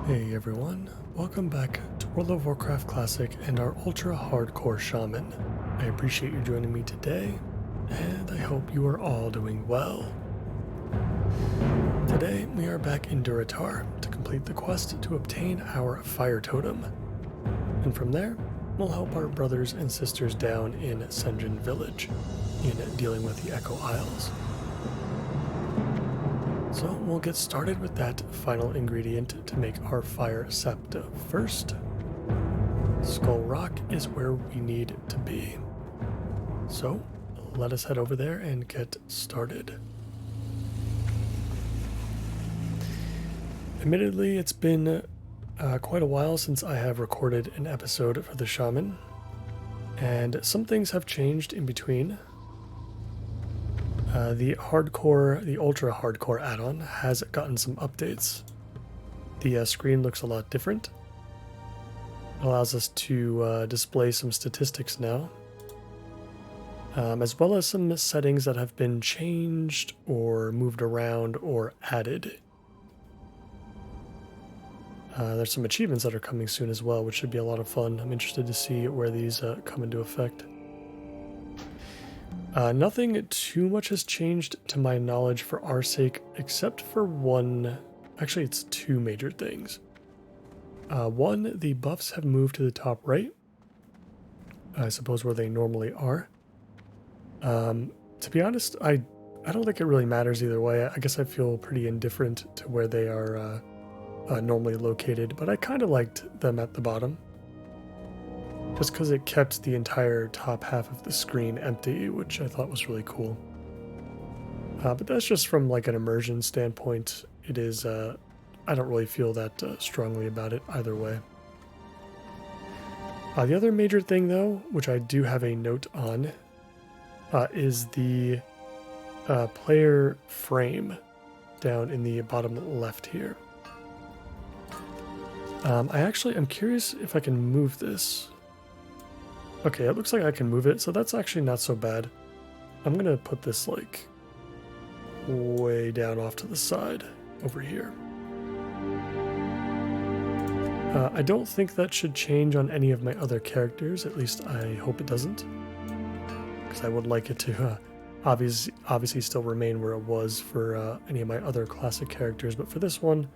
Hey everyone, welcome back to World of Warcraft Classic and our ultra hardcore Shaman. I appreciate you joining me today, and I hope you are all doing well. Today we are back in Durotar to complete the quest to obtain our fire totem, and from there we'll help our brothers and sisters down in Senjin Village in dealing with the Echo Isles. So we'll get started with that final ingredient to make our fire septa first. Skull Rock is where we need to be. So let us head over there and get started. Admittedly, it's been quite a while since I have recorded an episode for the Shaman, and some things have changed in between. The ultra hardcore add-on has gotten some updates. The screen looks a lot different. It allows us to display some statistics now, as well as some settings that have been changed or moved around or added. There's some achievements that are coming soon as well, which should be a lot of fun. I'm interested to see where these come into effect. Nothing too much has changed to my knowledge for our sake, except for one. Actually, it's two major things. One, the buffs have moved to the top right, I suppose where they normally are. To be honest, I don't think it really matters either way. I guess I feel pretty indifferent to where they are normally located, but I kind of liked them at the bottom. Just because it kept the entire top half of the screen empty, which I thought was really cool. But that's just from like an immersion standpoint. It is, I don't really feel that strongly about it either way. The other major thing though, which I do have a note on, is the player frame down in the bottom left here. I'm curious if I can move this. Okay, it looks like I can move it, so that's actually not so bad. I'm gonna put this like way down off to the side over here. I don't think that should change on any of my other characters, at least I hope it doesn't, because I would like it to obviously still remain where it was for any of my other classic characters, but for this one,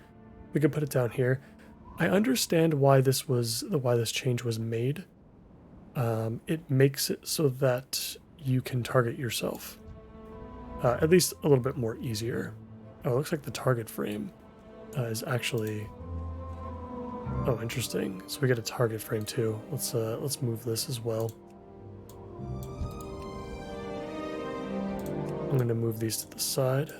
we could put it down here. I understand why this change was made. It makes it so that you can target yourself, at least a little bit more easier. Oh, it looks like the target frame is actually, oh, interesting. So we get a target frame too. Let's move this as well. I'm going to move these to the side.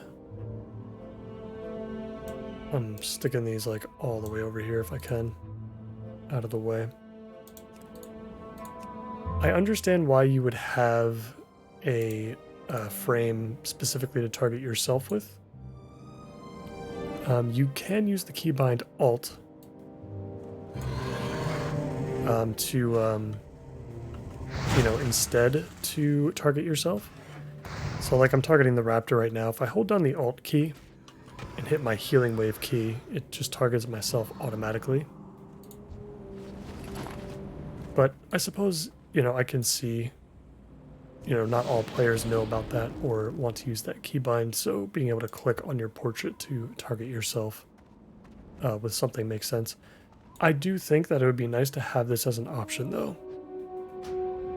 I'm sticking these like all the way over here if I can, out of the way. I understand why you would have a frame specifically to target yourself with. You can use the keybind Alt to, instead to target yourself. So like I'm targeting the raptor right now. If I hold down the Alt key and hit my healing wave key, it just targets myself automatically. But I suppose, I can see, not all players know about that or want to use that keybind, so being able to click on your portrait to target yourself with something makes sense. I do think that it would be nice to have this as an option, though,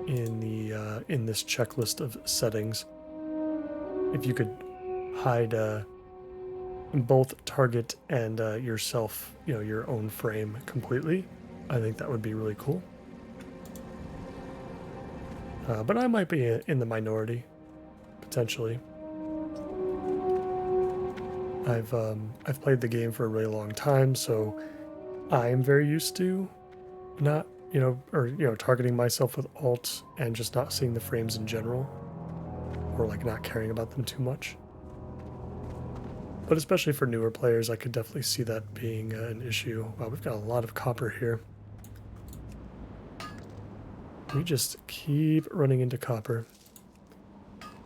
in this checklist of settings. If you could hide both target and yourself, your own frame completely, I think that would be really cool. But I might be in the minority, potentially. I've played the game for a really long time, so I'm very used to not, targeting myself with Alt and just not seeing the frames in general, or like not caring about them too much. But especially for newer players, I could definitely see that being an issue. Wow, we've got a lot of copper here. We just keep running into copper.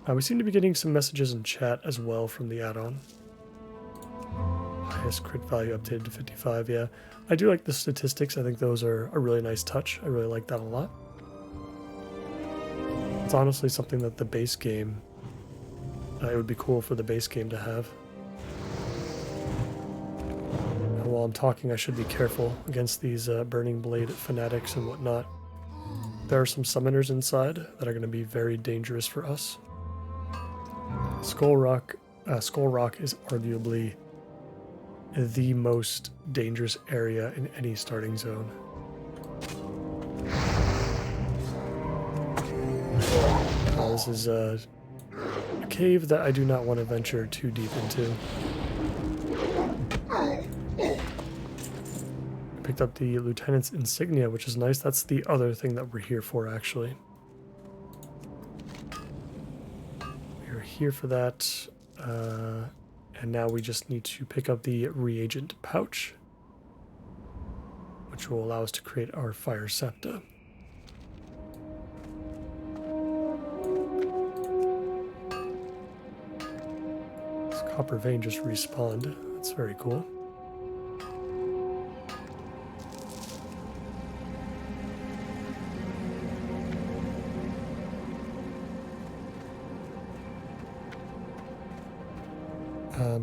We seem to be getting some messages in chat as well from the add-on. highest crit value updated to 55. Yeah, I do like the statistics. I think those are a really nice touch. I really like that a lot. It's honestly something that the base game, it would be cool for the base game to have. And while I'm talking, I should be careful against these Burning Blade fanatics and whatnot. There are some summoners inside that are going to be very dangerous for us. Skull Rock is arguably the most dangerous area in any starting zone. This is a cave that I do not want to venture too deep into. Picked up the Lieutenant's Insignia, which is nice. That's the other thing that we're here for, actually. We're here for that. And now we just need to pick up the reagent pouch, which will allow us to create our fire septa. This copper vein just respawned. That's very cool.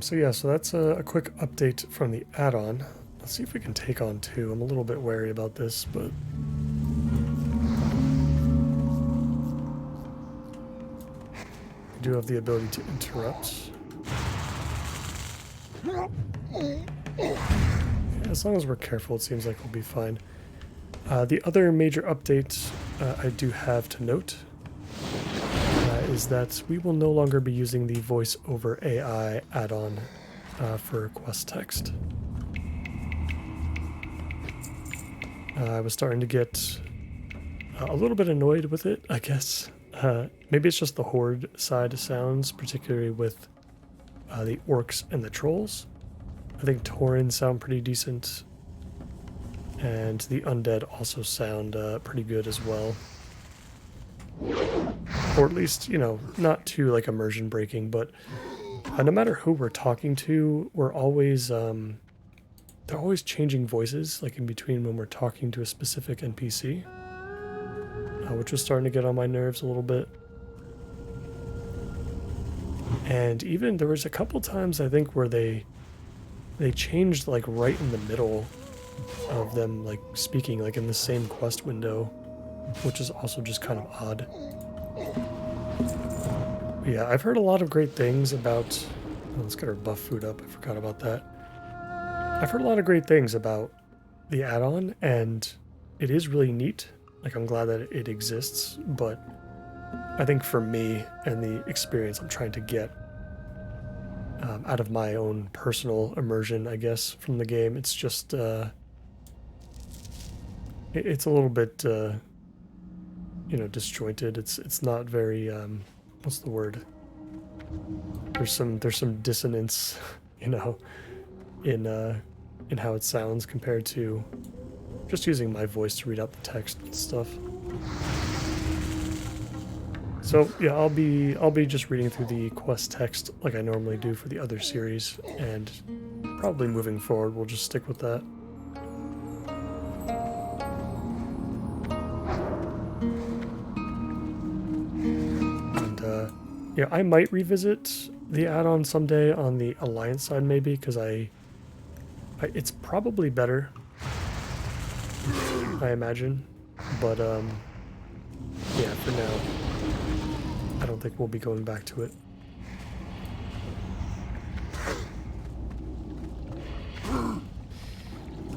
So that's a quick update from the add-on. Let's see if we can take on 2. I'm a little bit wary about this, but... we do have the ability to interrupt. Yeah, as long as we're careful, it seems like we'll be fine. The other major update I do have to note is that we will no longer be using the voice over AI add-on for quest text. I was starting to get a little bit annoyed with it, I guess. Maybe it's just the horde side sounds, particularly with the orcs and the trolls. I think Taurens sound pretty decent, and the undead also sound pretty good as well. Or at least, you know, not too like immersion breaking, but no matter who we're talking to, we're always they're always changing voices, like in between when we're talking to a specific NPC, which was starting to get on my nerves a little bit. And even there was a couple times I think where they changed like right in the middle of them like speaking, like in the same quest window, which is also just kind of odd. Yeah, I've heard a lot of great things about... Oh, let's get our buff food up. I forgot about that. I've heard a lot of great things about the add-on, and it is really neat. Like, I'm glad that it exists, but I think for me and the experience I'm trying to get out of my own personal immersion, I guess, from the game, it's just... it's a little bit, you know, disjointed. It's not very... what's the word? There's some dissonance, you know, in how it sounds compared to just using my voice to read out the text and stuff. So yeah, I'll be just reading through the quest text like I normally do for the other series, and probably moving forward we'll just stick with that. Yeah, I might revisit the add-on someday on the Alliance side, maybe, because it's probably better, I imagine. But yeah, for now, I don't think we'll be going back to it.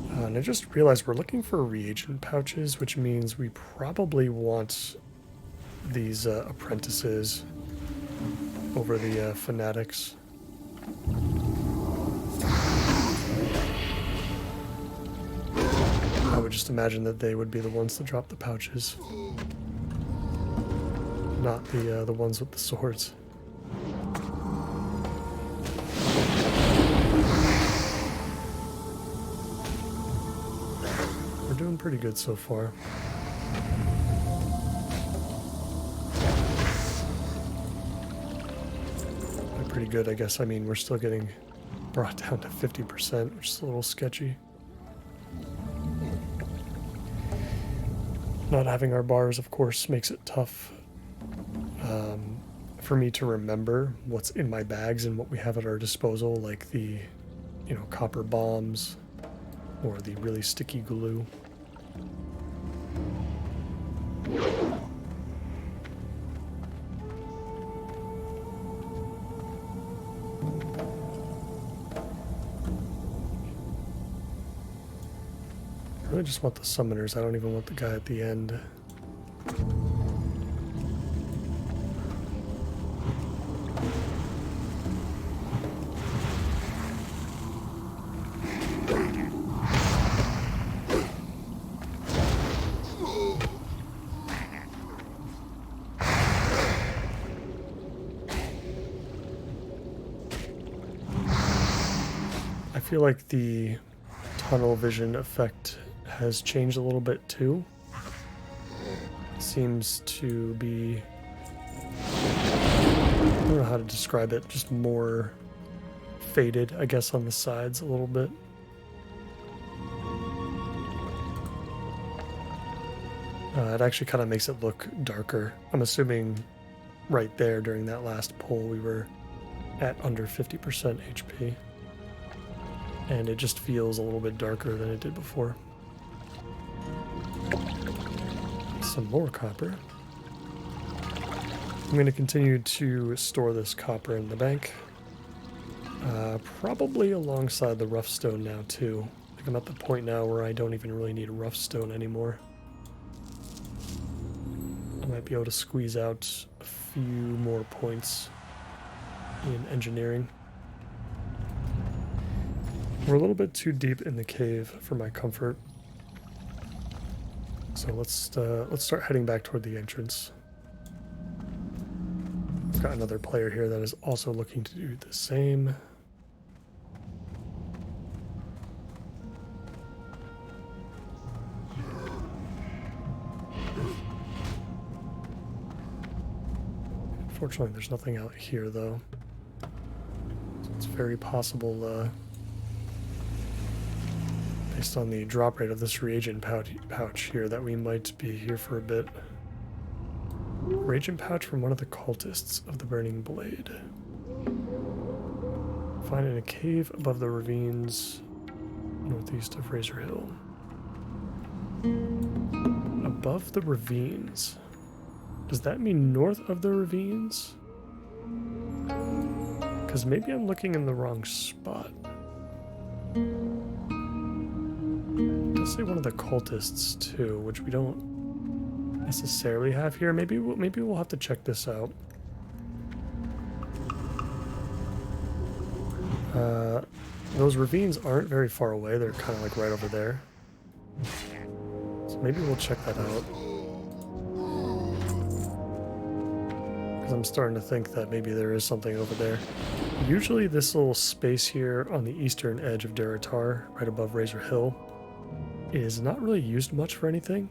And I just realized we're looking for reagent pouches, which means we probably want these apprentices over the fanatics. I would just imagine that they would be the ones to drop the pouches, not the ones with the swords. We're doing pretty good so far. Pretty good, I guess. I mean, we're still getting brought down to 50%, which is a little sketchy. Not having our bars, of course, makes it tough for me to remember what's in my bags and what we have at our disposal, like the, copper bombs or the really sticky glue. I really just want the summoners. I don't even want the guy at the end. I feel like the tunnel vision effect has changed a little bit too. Seems to be, I don't know how to describe it, just more faded, I guess, on the sides a little bit. It actually kind of makes it look darker. I'm assuming right there during that last pull we were at under 50% HP. And it just feels a little bit darker than it did before. Some more copper. I'm going to continue to store this copper in the bank. Probably alongside the rough stone now too. I think I'm at the point now where I don't even really need a rough stone anymore. I might be able to squeeze out a few more points in engineering. We're a little bit too deep in the cave for my comfort. So let's start heading back toward the entrance. We've got another player here that is also looking to do the same. Fortunately, there's nothing out here though. So it's very possible, based on the drop rate of this reagent pouch here, that we might be here for a bit. Reagent pouch from one of the cultists of the Burning Blade. Find in a cave above the ravines northeast of Razor Hill. Above the ravines. Does that mean north of the ravines? Because maybe I'm looking in the wrong spot. Say one of the cultists too, which we don't necessarily have here. Maybe we'll have to check this out. Those ravines aren't very far away. They're kind of like right over there. So maybe we'll check that out. Because I'm starting to think that maybe there is something over there. Usually this little space here on the eastern edge of Daratar, right above Razor Hill, is not really used much for anything.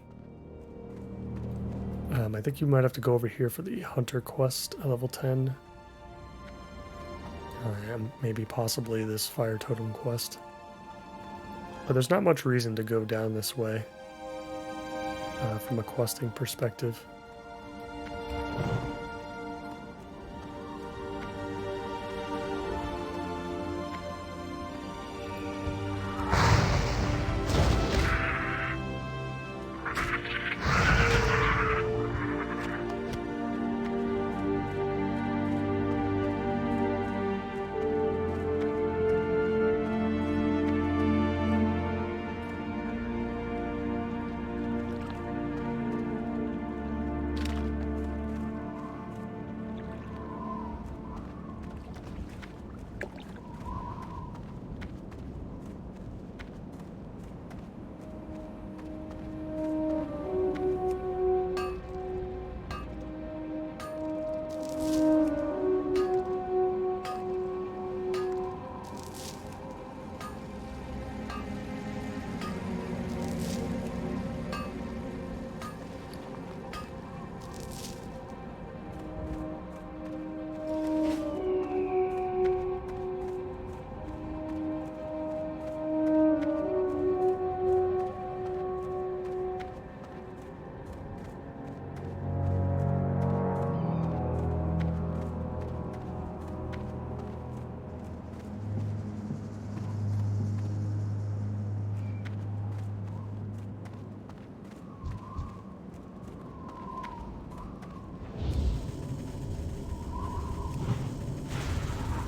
I think you might have to go over here for the Hunter quest at level 10. And maybe possibly this Fire Totem quest. But there's not much reason to go down this way from a questing perspective.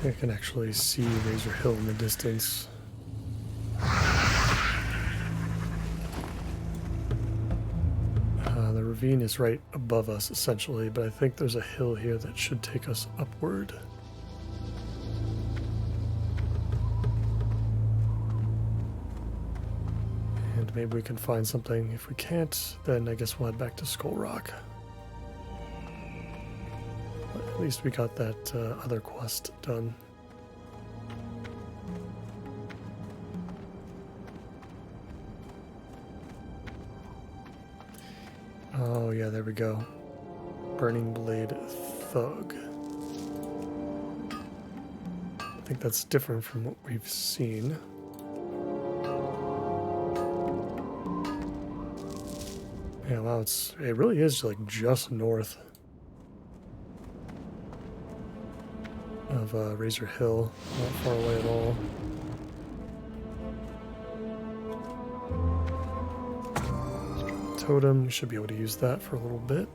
think I can actually see Razor Hill in the distance. The ravine is right above us, essentially, but I think there's a hill here that should take us upward. And maybe we can find something. If we can't, then I guess we'll head back to Skull Rock. But at least we got that other quest done. Oh yeah, there we go. Burning Blade Thug. I think that's different from what we've seen. Yeah, wow, it really is like just north of Razor Hill, not far away at all. Totem, we should be able to use that for a little bit.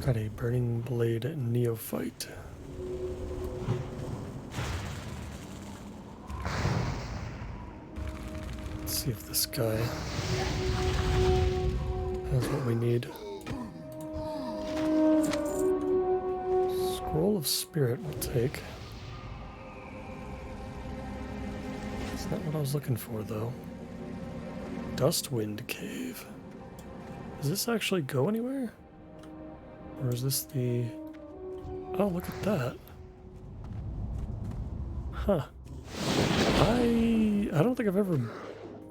Got a Burning Blade Neophyte. Let's see if this guy has what we need. Scroll of Spirit we'll take. That's not what I was looking for, though. Dustwind Cave. Does this actually go anywhere? Or is this the... Oh, look at that. Huh. I don't think I've ever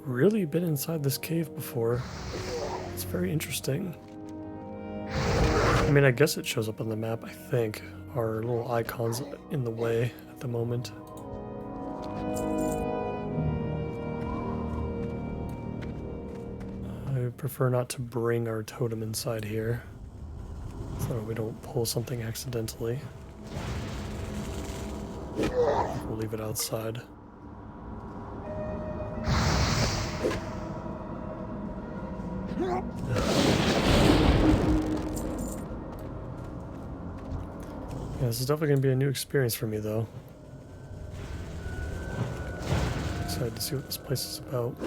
really been inside this cave before. It's very interesting. I mean, I guess it shows up on the map, I think. Our little icons in the way at the moment. I prefer not to bring our totem inside here, so we don't pull something accidentally. We'll leave it outside. Yeah, this is definitely going to be a new experience for me, though. Excited to see what this place is about.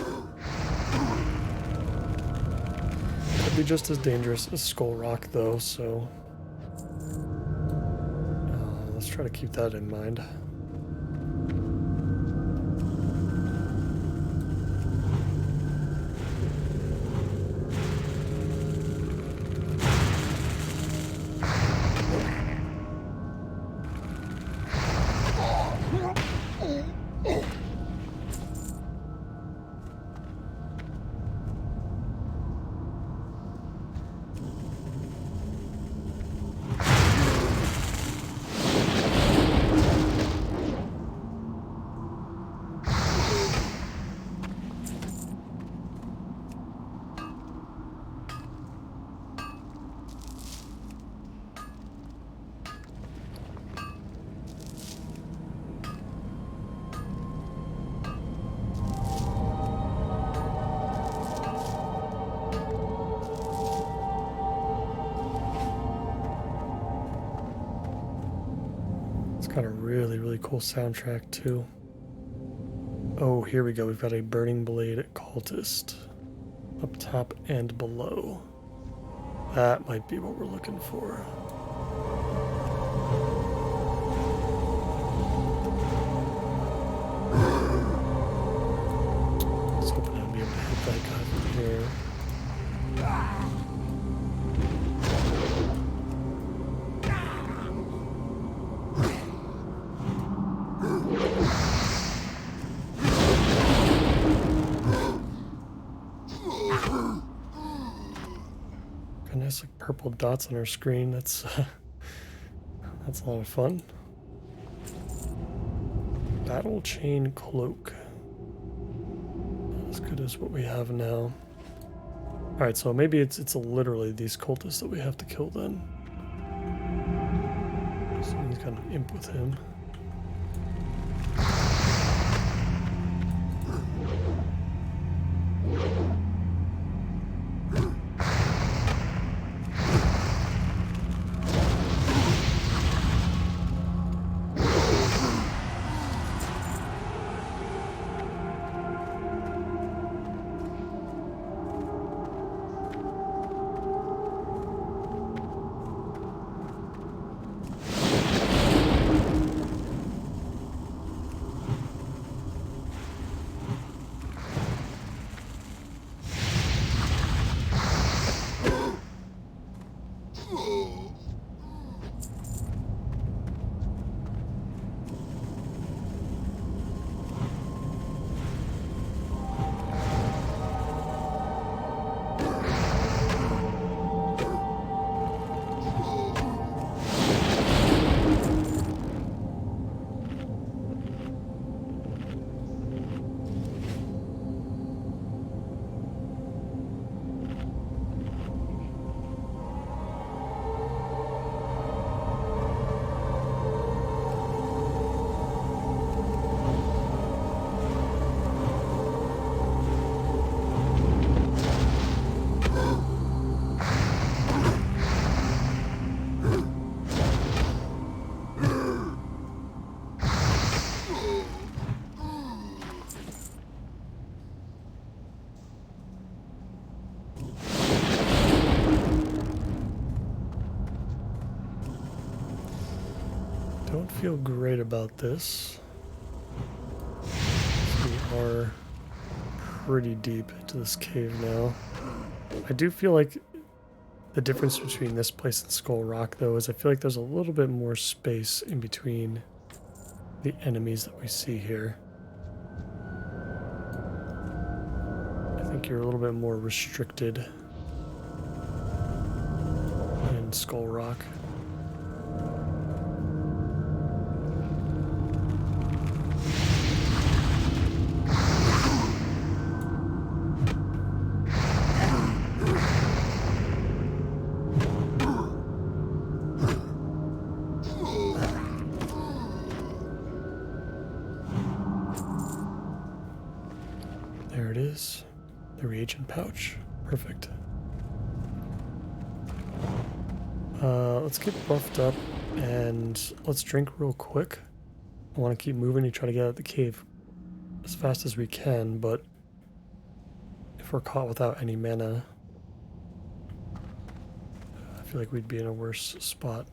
Could be just as dangerous as Skull Rock, though, so let's try to keep that in mind. Got a really cool soundtrack too. Oh, here we go. We've got a Burning Blade Cultist up top and below. That might be what we're looking for. Let's hope I'll be able to hit that guy from here. There's like purple dots on our screen. That's that's a lot of fun. Battle chain cloak. Not as good as what we have now. All right, so maybe it's literally these cultists that we have to kill then. Someone's got an imp with him. Don't feel great about this. We are pretty deep into this cave now. I do feel like the difference between this place and Skull Rock, though, is I feel like there's a little bit more space in between the enemies that we see here. I think you're a little bit more restricted in Skull Rock. There it is, the reagent pouch. Perfect. Let's get buffed up and let's drink real quick. I want to keep moving and try to get out of the cave as fast as we can, but if we're caught without any mana, I feel like we'd be in a worse spot.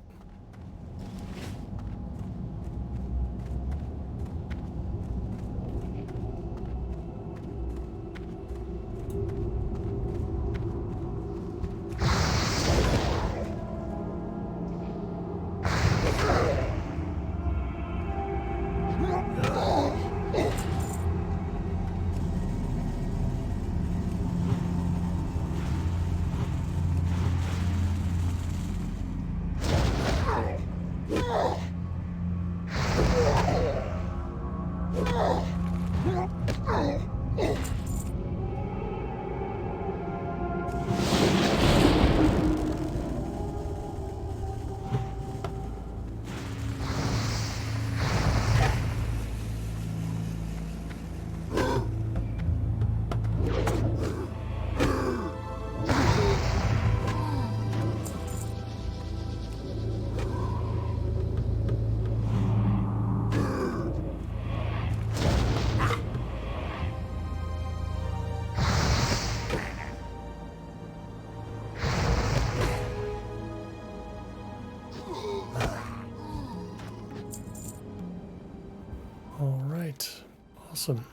Awesome.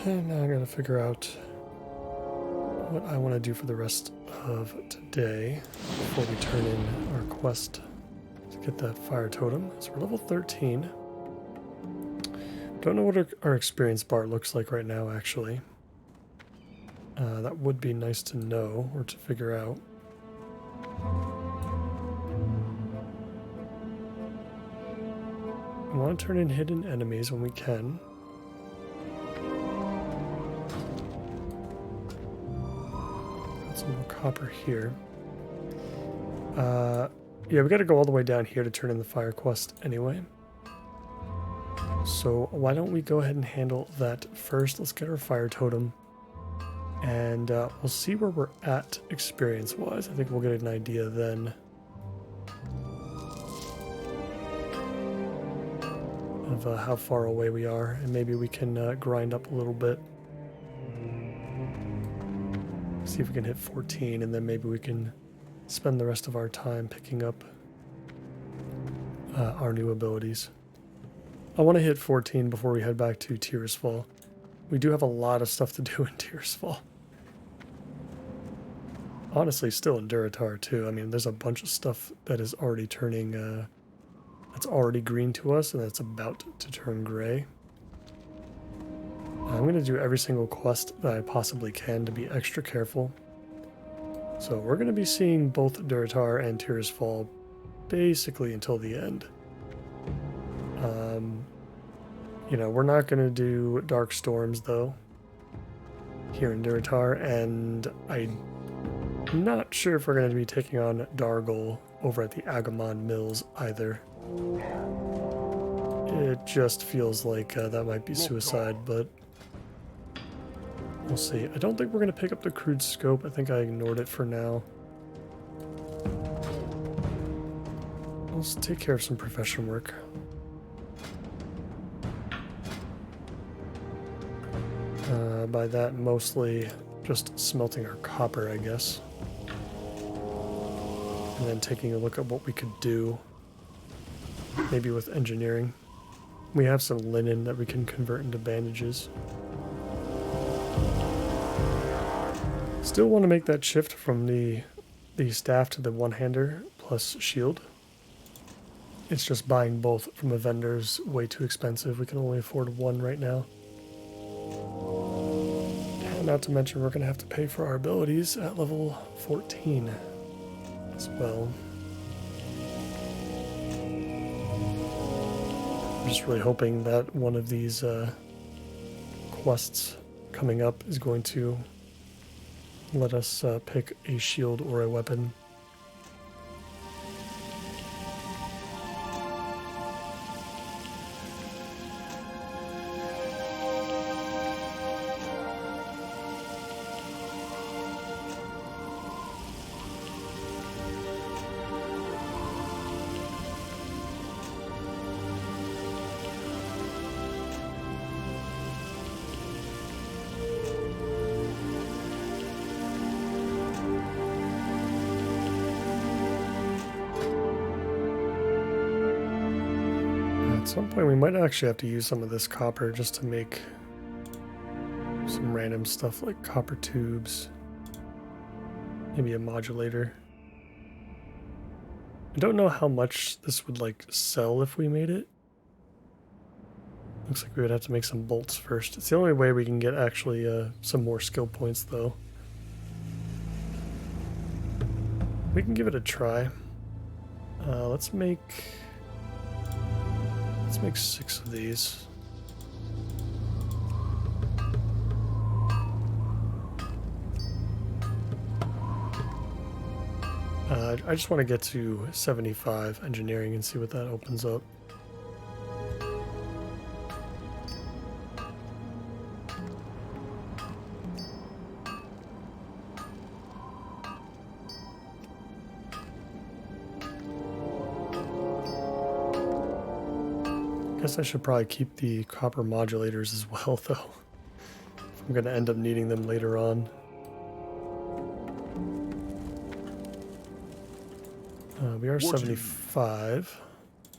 And now I gotta figure out what I want to do for the rest of today before we turn in our quest to get that fire totem. So we're level 13. Don't know what our experience bar looks like right now, actually. That would be nice to know or to figure out. We want to turn in hidden enemies when we can. Got some more copper here. Yeah, we got to go all the way down here to turn in the fire quest anyway. So why don't we go ahead and handle that first? Let's get our fire totem. And we'll see where we're at experience-wise. I think we'll get an idea then. Of how far away we are. And maybe we can grind up a little bit. See if we can hit 14, and then maybe we can spend the rest of our time picking up our new abilities. I want to hit 14 before we head back to Tirisfal. We do have a lot of stuff to do in Tirisfal. Honestly, still in Durotar too. I mean, there's a bunch of stuff that is already turning, that's already green to us, and that's about to turn gray. I'm going to do every single quest that I possibly can to be extra careful. So we're going to be seeing both Durotar and Tirisfal basically until the end. You know, we're not going to do Dark Storms though here in Durotar, and I'm not sure if we're going to be taking on Dargol over at the Agamon Mills either. It just feels like that might be suicide, but we'll see. I don't think we're going to pick up the crude scope. I think I ignored it for now. Let's take care of some profession work. By that, mostly just smelting our copper, I guess. And then taking a look at what we could do. Maybe with engineering. We have some linen that we can convert into bandages. Still want to make that shift from the staff to the one-hander plus shield. It's just buying both from a vendor's way too expensive. We can only afford one right now. And not to mention we're going to have to pay for our abilities at level 14 as well. I'm just really hoping that one of these quests coming up is going to let us pick a shield or a weapon. At some point we might actually have to use some of this copper just to make some random stuff like copper tubes. Maybe a modulator. I don't know how much this would like sell if we made it. Looks like we would have to make some bolts first. It's the only way we can get actually some more skill points though. We can give it a try. Let's make 6 of these. I just want to get to 75 engineering and see what that opens up. Guess I should probably keep the copper modulators as well, though. I'm going to end up needing them later on. We are 75.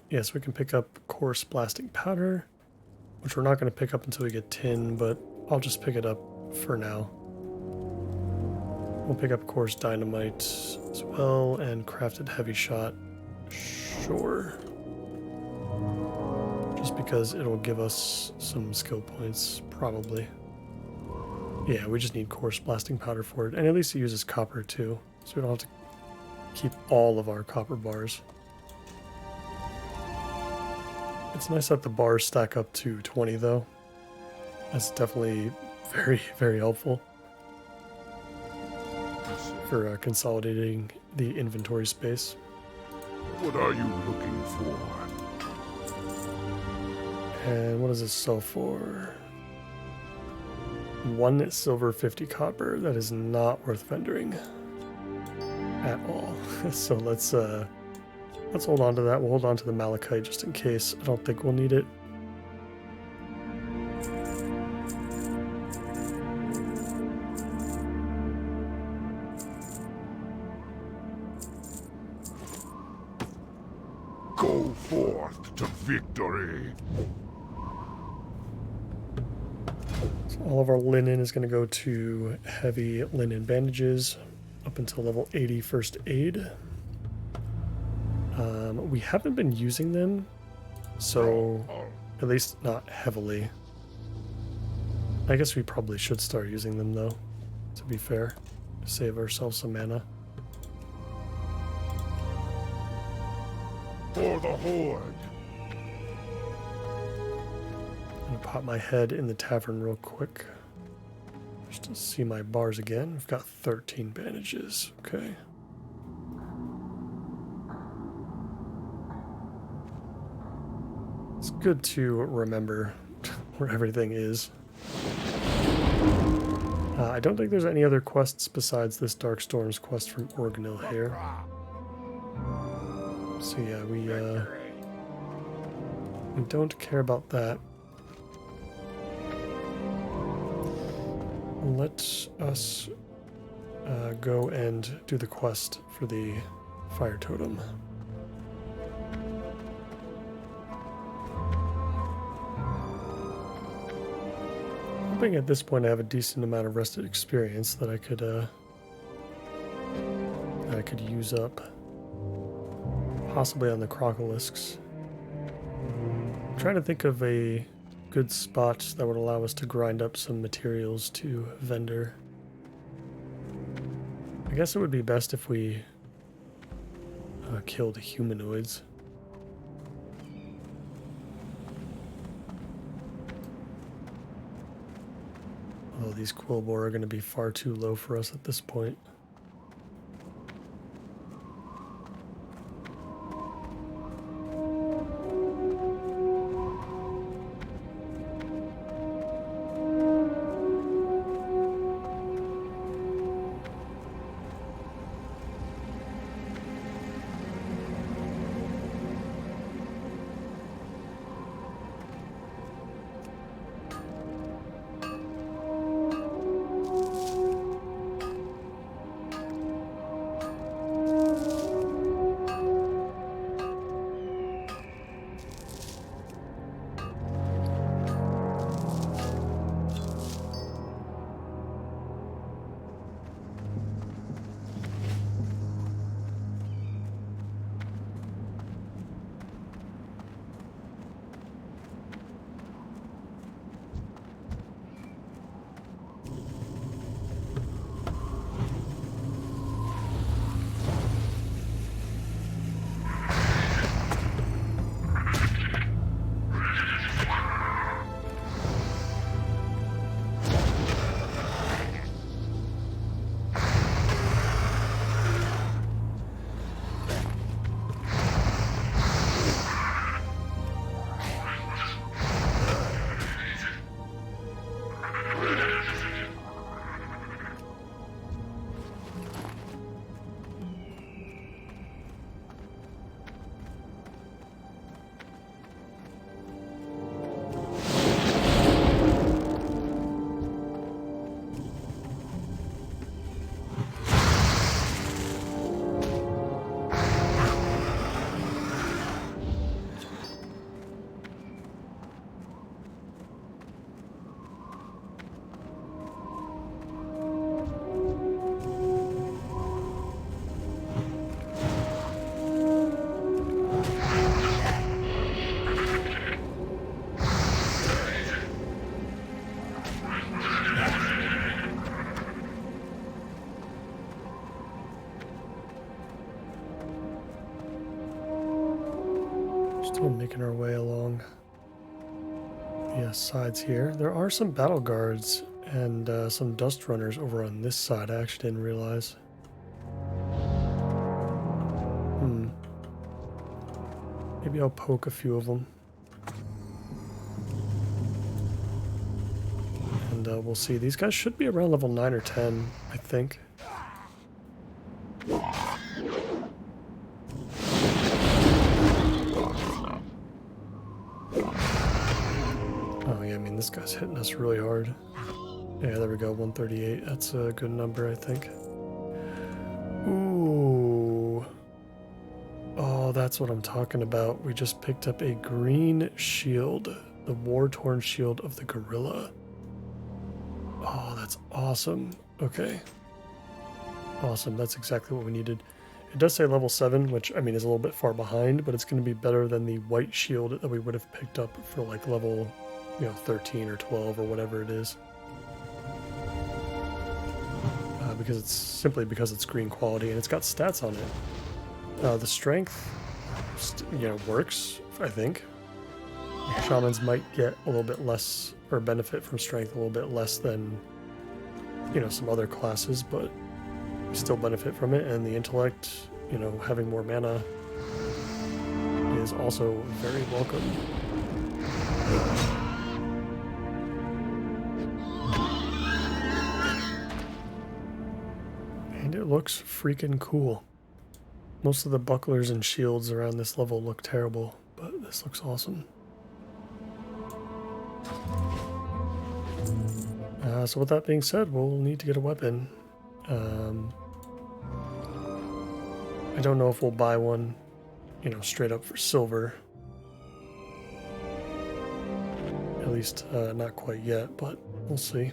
Yes, we can pick up coarse blasting powder, which we're not going to pick up until we get tin, but I'll just pick it up for now. We'll pick up coarse dynamite as well, and crafted heavy shot. Sure. Just because it'll give us some skill points, probably. Yeah, we just need coarse blasting powder for it. And at least it uses copper too. So we don't have to keep all of our copper bars. It's nice that the bars stack up to 20 though. That's definitely very, very helpful for consolidating the inventory space. What are you looking for? And what does this sell for? 1 silver, 50 copper. That is not worth vendoring at all. So let's hold on to that. We'll hold on to the malachite just in case. I don't think we'll need it. Go forth to victory. So all of our linen is going to go to heavy linen bandages up until level 80 first aid. We haven't been using them, so at least not heavily. I guess we probably should start using them though, to be fair, to save ourselves some mana. For the Horde. I'm gonna pop my head in the tavern real quick, just to see my bars again. We've got 13 bandages, okay. It's good to remember where everything is. I don't think there's any other quests besides this Dark Storms quest from Organil here. So yeah, we don't care about that. Let us go and do the quest for the fire totem. Hoping at this point I have a decent amount of rested experience that I could use up, possibly on the crocolisks. I'm trying to think of a good spot that would allow us to grind up some materials to vendor. I guess it would be best if we killed humanoids. Oh, these Quillbore are going to be far too low for us at this point. making our way along the sides here. There are some battle guards and some dust runners over on this side. I actually didn't realize. Maybe I'll poke a few of them. And we'll see. These guys should be around level 9 or 10, I think. Oh yeah, I mean, this guy's hitting us really hard. Yeah, there we go, 138. That's a good number, I think. Ooh. Oh, that's what I'm talking about. We just picked up a green shield. The war-torn shield of the gorilla. Oh, that's awesome. Okay. Awesome, that's exactly what we needed. It does say level 7, which, I mean, is a little bit far behind, but it's going to be better than the white shield that we would have picked up for, like, level, 13 or 12 or whatever it is. Because it's green quality and it's got stats on it. The strength, works, I think. Shamans might get a little bit less, or benefit from strength a little bit less than, some other classes, but still benefit from it. And the intellect, having more mana is also very welcome. And it looks freaking cool. Most of the bucklers and shields around this level look terrible, but this looks awesome. So with that being said, we'll need to get a weapon. I don't know if we'll buy one, straight up for silver. At least not quite yet, but we'll see.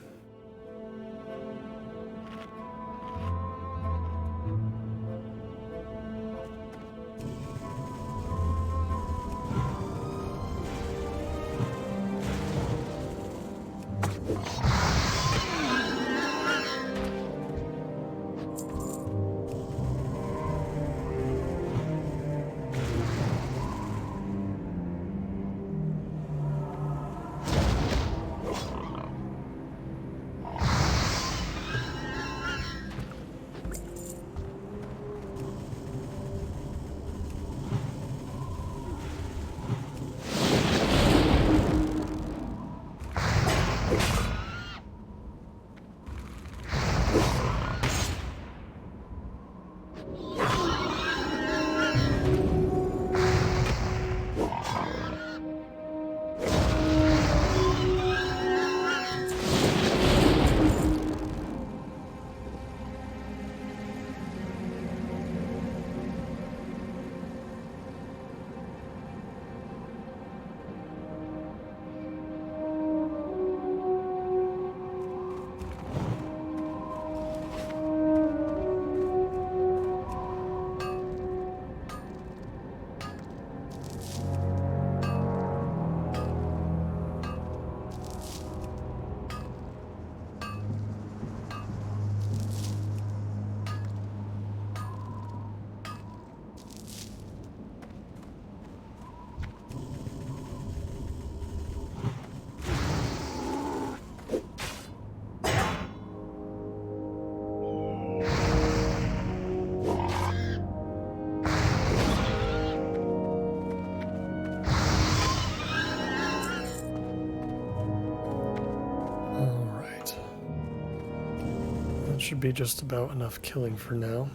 Should be just about enough killing for now.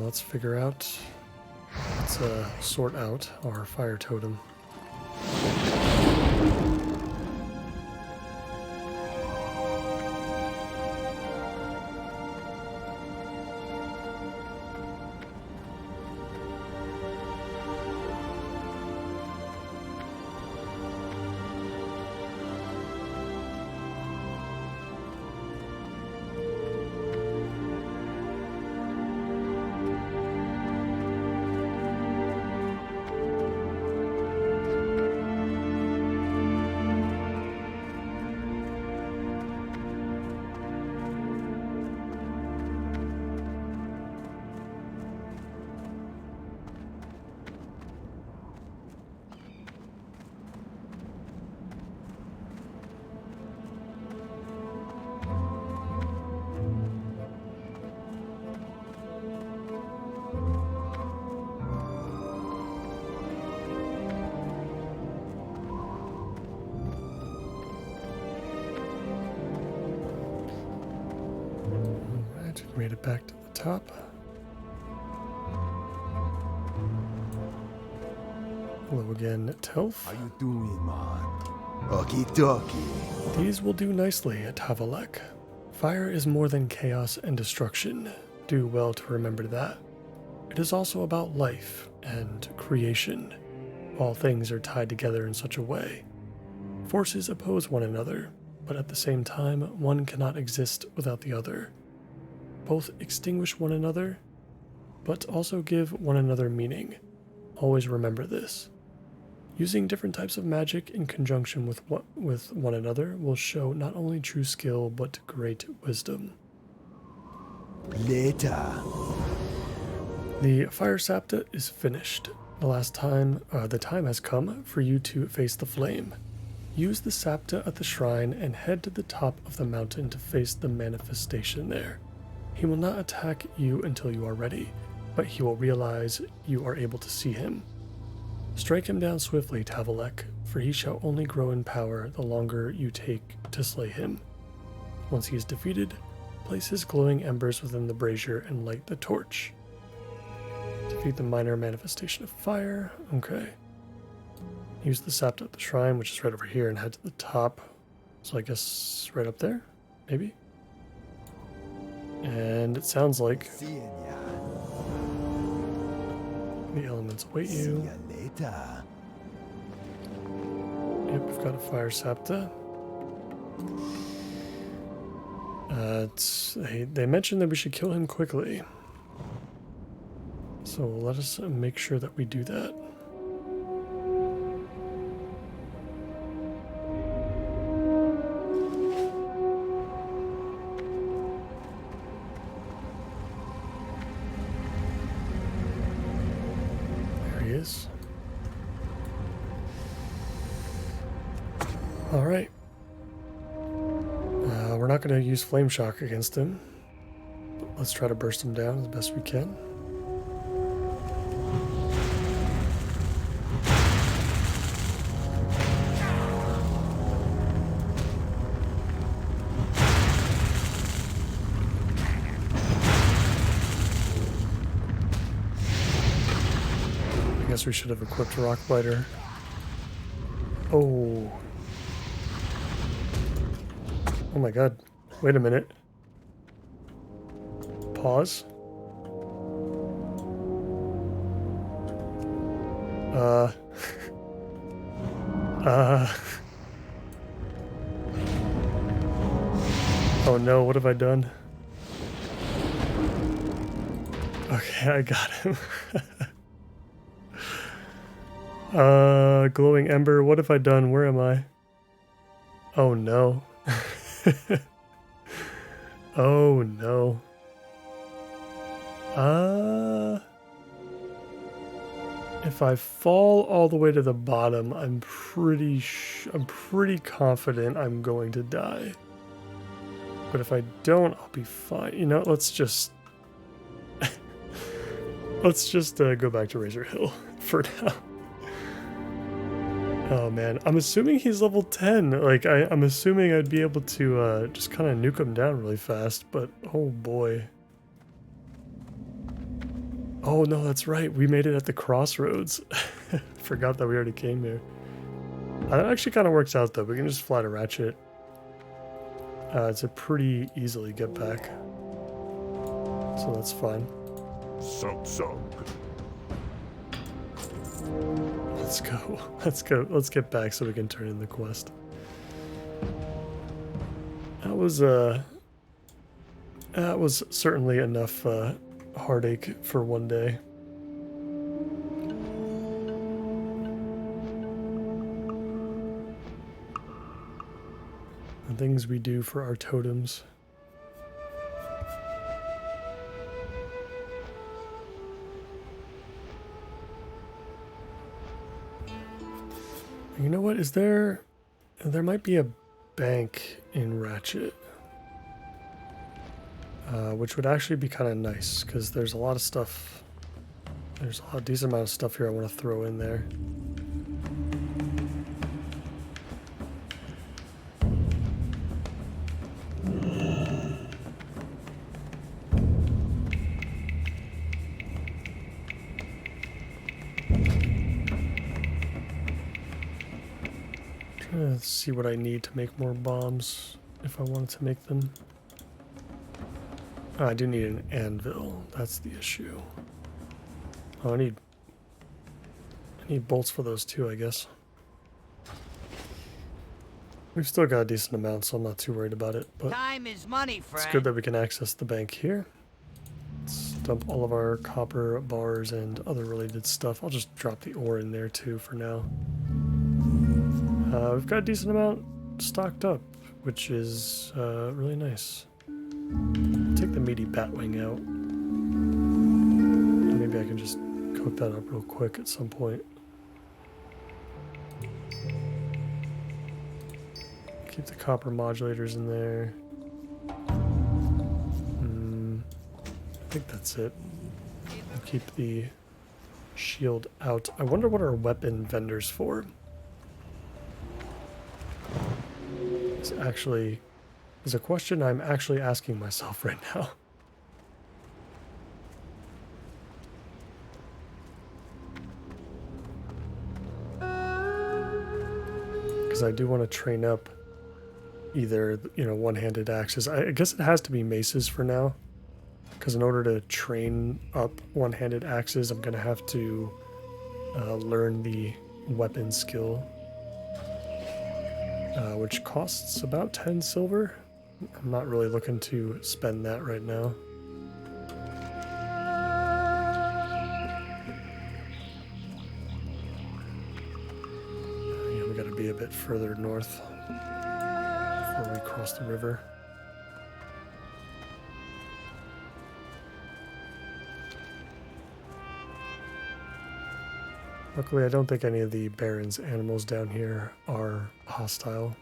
Let's figure out, let's sort out our fire totem. it back to the top. Hello again, Telf. How you doing, man? Okie dokie. These will do nicely at Tavalek. Fire is more than chaos and destruction. Do well to remember that. It is also about life and creation. All things are tied together in such a way. Forces oppose one another, but at the same time, one cannot exist without the other. Both extinguish one another, but also give one another meaning. Always remember this. Using different types of magic in conjunction with one another will show not only true skill, but great wisdom. Later. The Fire Sapta is finished. The time has come for you to face the flame. Use the Sapta at the shrine and head to the top of the mountain to face the manifestation there. He will not attack you until you are ready, but he will realize you are able to see him. Strike him down swiftly, Tavalek, for he shall only grow in power the longer you take to slay him. Once he is defeated, place his glowing embers within the brazier and light the torch. Defeat the minor manifestation of fire. Okay. Use the Sapta at the shrine, which is right over here, and head to the top. So I guess right up there? Maybe? And it sounds like Seeing ya. the elements await See you. ya later. Yep, we've got a Fire Sapta. They mentioned that we should kill him quickly. So let us make sure that we do that. There he is. All right. We're not going to use Flame Shock against him. But let's try to burst him down as best we can. I guess we should have equipped Rock Biter. Oh. Oh my god. Wait a minute. Pause. Oh no, what have I done? Okay, I got him. Glowing Ember, what have I done? Where am I? Oh no. Oh no. If I fall all the way to the bottom, I'm pretty confident I'm going to die. But if I don't, I'll be fine. You know, let's just go back to Razor Hill for now. Oh man, I'm assuming he's level 10. Like, I'm assuming I'd be able to just kind of nuke him down really fast, but oh boy. Oh no, that's right, we made it at the crossroads. Forgot that we already came here. That actually kind of works out though, we can just fly to Ratchet. It's a pretty easily get back. So that's fine. Sug. Let's go. Let's go. Let's get back so we can turn in the quest. That was certainly enough heartache for one day. The things we do for our totems. You know what? There might be a bank in Ratchet. Which would actually be kind of nice, because there's a lot of stuff. There's a decent amount of stuff here I want to throw in there. Let's see what I need to make more bombs if I wanted to make them. Oh, I do need an anvil. That's the issue. Oh, I need bolts for those too, I guess. We've still got a decent amount, so I'm not too worried about it. But time is money, friend. it's good that we can access the bank here. Let's dump all of our copper bars and other related stuff. I'll just drop the ore in there too for now. We've got a decent amount stocked up, which is really nice. I'll take the meaty batwing out. Maybe I can just cook that up real quick at some point. Keep the copper modulators in there. I think that's it. I'll keep the shield out. I wonder what our weapon vendor's for. It's actually is a question I'm actually asking myself right now. Because I do want to train up either, you know, one-handed axes. I guess it has to be maces for now. Because in order to train up one-handed axes, I'm going to have to learn the weapon skill. Which costs about 10 silver. I'm not really looking to spend that right now. Yeah, we gotta be a bit further north before we cross the river. Luckily, I don't think any of the Baron's animals down here are hostile.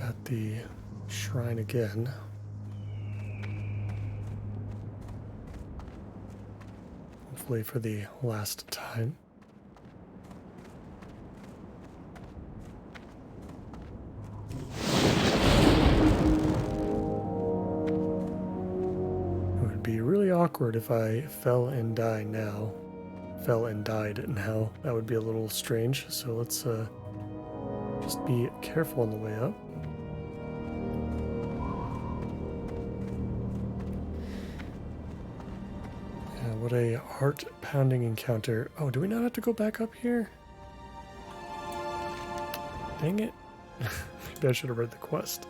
At the shrine again. Hopefully for the last time. It would be really awkward if I fell and died now. That would be a little strange, so let's just be careful on the way up. What a heart-pounding encounter. Oh, do we not have to go back up here? Dang it. Maybe I should have read the quest.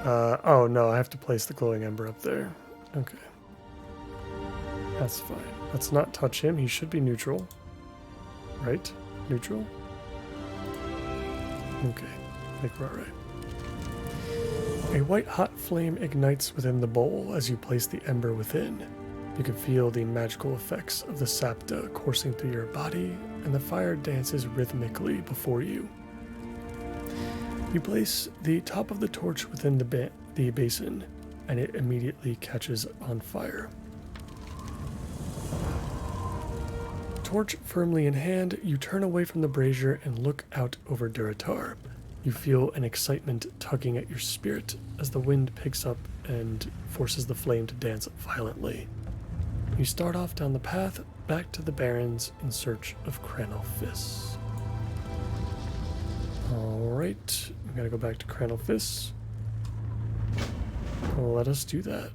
Oh no, I have to place the glowing ember up there. Okay. That's fine. Let's not touch him. He should be neutral. Right? Neutral? Okay. I think we're alright. A white hot flame ignites within the bowl as you place the ember within. You can feel the magical effects of the sapta coursing through your body, and the fire dances rhythmically before you. You place the top of the torch within the basin. and it immediately catches on fire. Torch firmly in hand, you turn away from the brazier and look out over Duratar. You feel an excitement tugging at your spirit as the wind picks up and forces the flame to dance violently. You start off down the path back to the Barrens in search of Cranelfis. Alright, we gotta go back to Cranelfis. Let us do that.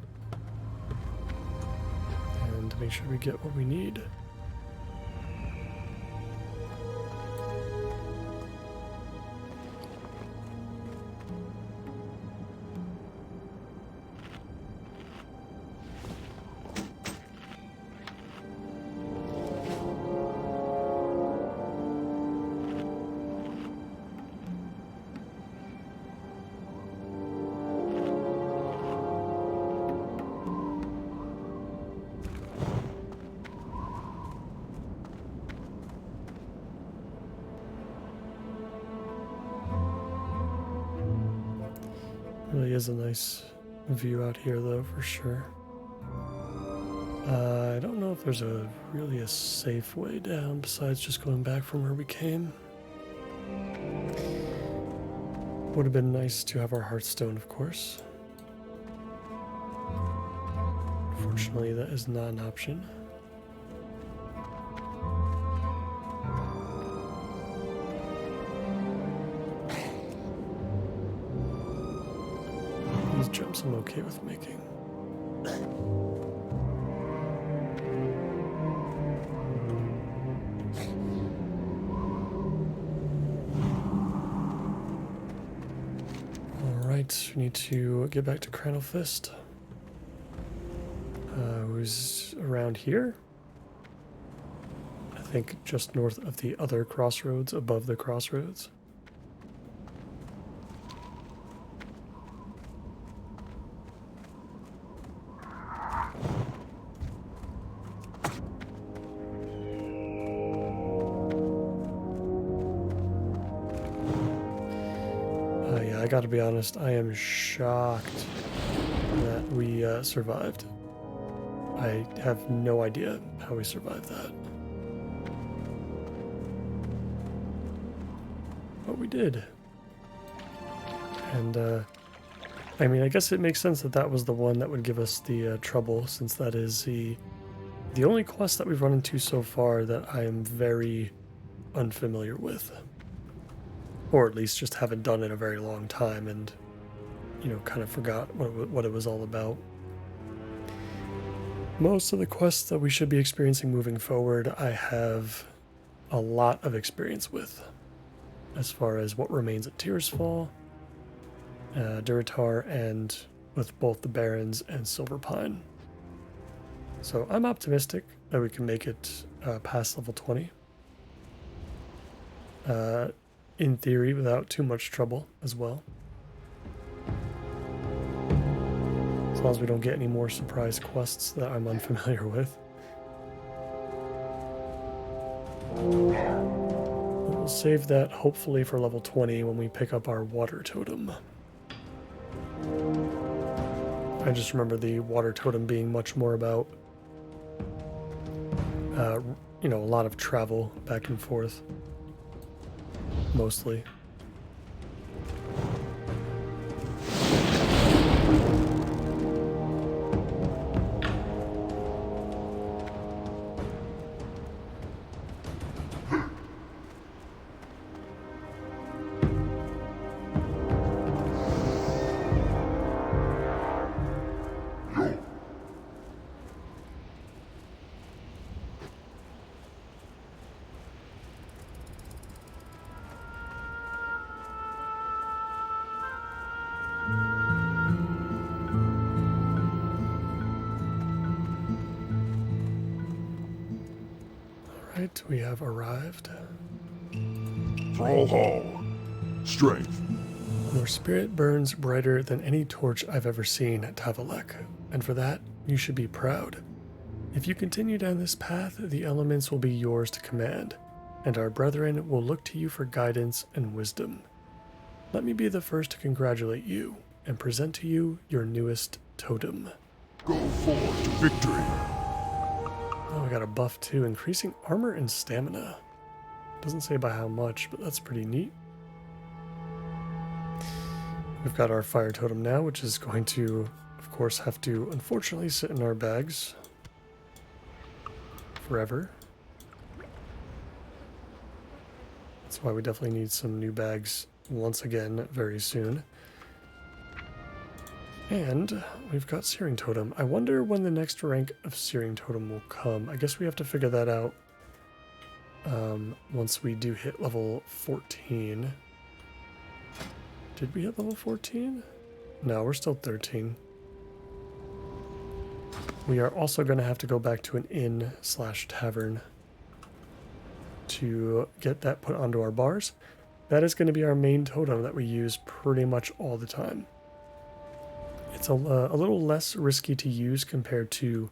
And make sure we get what we need. Really is a nice view out here though, for sure. I don't know if there's really a safe way down besides just going back from where we came. Would have been nice to have our Hearthstone, of course. Unfortunately, that is not an option. These jumps I'm okay with making. Alright, we need to get back to Cranelfist. Who's around here? I think just north of the other crossroads, above the crossroads. Yeah, I gotta be honest, I am shocked that we survived. I have no idea how we survived that. But we did. And, I mean, I guess it makes sense that that was the one that would give us the trouble, since that is the only quest that we've run into so far that I am very unfamiliar with. Or at least just haven't done in a very long time and, you know, kind of forgot what it was all about. Most of the quests that we should be experiencing moving forward, I have a lot of experience with. As far as what remains at Tearsfall, Duratar, and with both the Barrens and Silverpine. So I'm optimistic that we can make it past level 20. In theory, without too much trouble as well. As long as we don't get any more surprise quests that I'm unfamiliar with. We'll save that hopefully for level 20 when we pick up our water totem. I just remember the water totem being much more about, you know, a lot of travel back and forth. Mostly. Alright, we have arrived. Trollhall. Strength. Your spirit burns brighter than any torch I've ever seen at Tavalek, and for that, you should be proud. If you continue down this path, the elements will be yours to command, and our brethren will look to you for guidance and wisdom. Let me be the first to congratulate you, and present to you your newest totem. Go forward to victory. Oh, I got a buff too, increasing armor and stamina. Doesn't say by how much, but that's pretty neat. We've got our fire totem now, which is going to, of course, have to unfortunately sit in our bags forever. That's why we definitely need some new bags once again very soon. And we've got Searing Totem. I wonder when the next rank of Searing Totem will come. I guess we have to figure that out once we do hit level 14. Did we hit level 14? No, we're still 13. We are also going to have to go back to an inn/tavern to get that put onto our bars. That is going to be our main totem that we use pretty much all the time. It's a little less risky to use compared to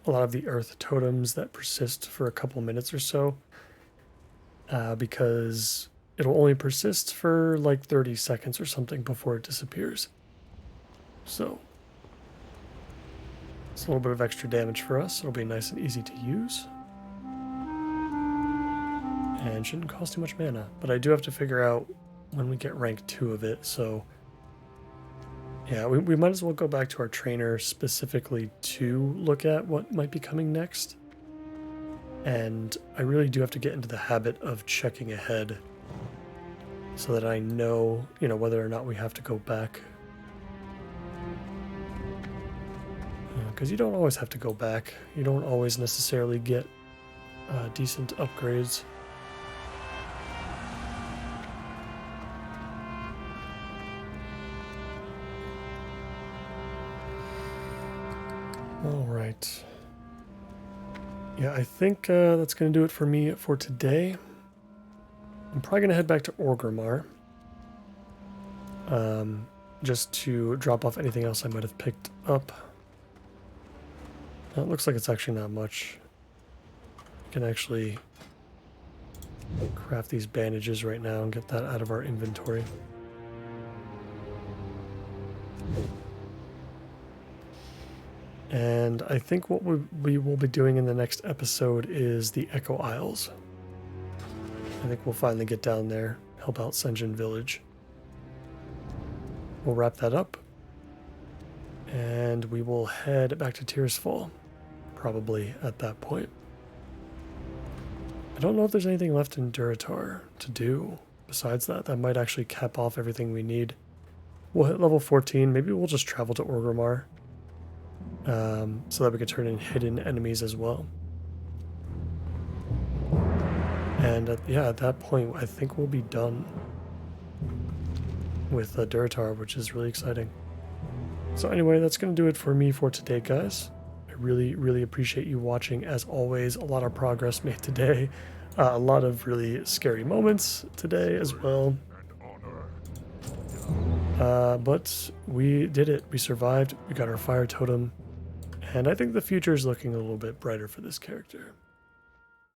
a lot of the earth totems that persist for a couple minutes or so, because it'll only persist for like 30 seconds or something before it disappears. So it's a little bit of extra damage for us. It'll be nice and easy to use. And shouldn't cost too much mana. But I do have to figure out when we get rank 2 of it. So yeah, we might as well go back to our trainer specifically to look at what might be coming next. And I really do have to get into the habit of checking ahead so that I know, whether or not we have to go back. Because you don't always have to go back. You don't always necessarily get decent upgrades. All right. Yeah, I think that's going to do it for me for today. I'm probably going to head back to Orgrimmar, just to drop off anything else I might have picked up. It looks like it's actually not much. I can actually craft these bandages right now and get that out of our inventory. And I think what we will be doing in the next episode is the Echo Isles. I think we'll finally get down there, help out Sen'jin Village. We'll wrap that up, and we will head back to Tirisfal, probably at that point. I don't know if there's anything left in Durotar to do besides that. That might actually cap off everything we need. We'll hit level 14. Maybe we'll just travel to Orgrimmar, so that we can turn in hidden enemies as well. And at that point, I think we'll be done with Durotar, which is really exciting. So anyway, that's going to do it for me for today, guys. I really, really appreciate you watching. As always, a lot of progress made today. A lot of really scary moments today as well. But we did it. We survived. We got our fire totem. And I think the future is looking a little bit brighter for this character.